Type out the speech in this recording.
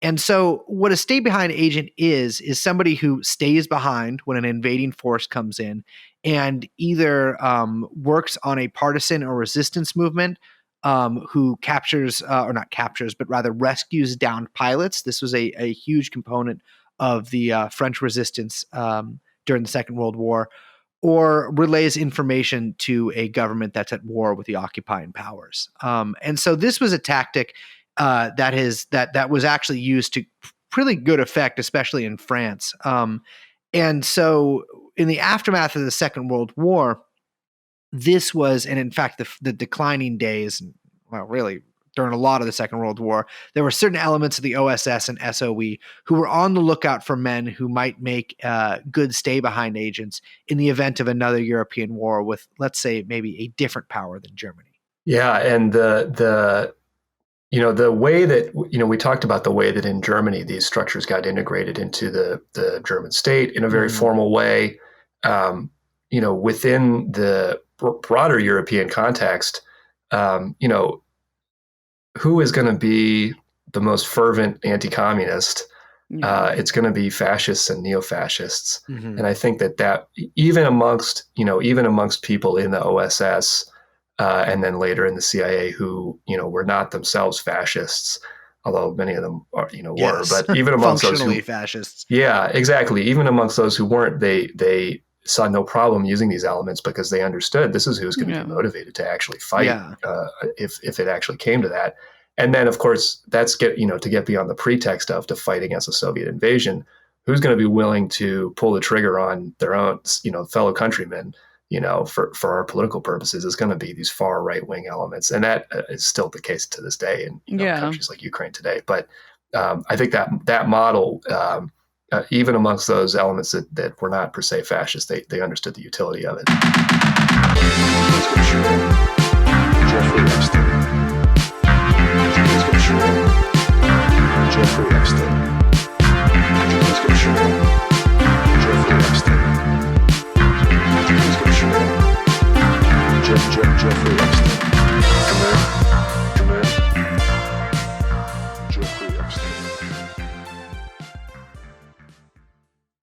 And so what a stay behind agent is somebody who stays behind when an invading force comes in and either works on a partisan or resistance movement, who captures, or not captures, but rather rescues downed pilots. This was a huge component of the French resistance during the Second World War, or relays information to a government that's at war with the occupying powers. And so this was a tactic that was actually used to pretty good effect, especially in France. And so in the aftermath of the Second World War, this was, and in fact, the declining days, well, really during a lot of the Second World War, there were certain elements of the OSS and SOE who were on the lookout for men who might make good stay-behind agents in the event of another European war with, let's say, maybe a different power than Germany. Yeah, and the way that, we talked about the way that in Germany these structures got integrated into the German state in a very formal way. Within the broader European context, who is going to be the most fervent anti-communist? It's going to be fascists and neo-fascists. And I think that even amongst people in the OSS, and then later in the CIA who, were not themselves fascists, although many of them are, were, but even amongst those who, fascists. Yeah, exactly. Even amongst those who weren't, they saw no problem using these elements because they understood this is who's going to be motivated to actually fight, if it actually came to that. And then, of course, that's to get beyond the pretext of to fight against a Soviet invasion. Who's going to be willing to pull the trigger on their own, fellow countrymen? For our political purposes, is going to be these far right-wing elements. And that is still the case to this day in countries like Ukraine today. But I think that model, even amongst those elements that were not per se fascist, they understood the utility of it. Jeffrey Epstein.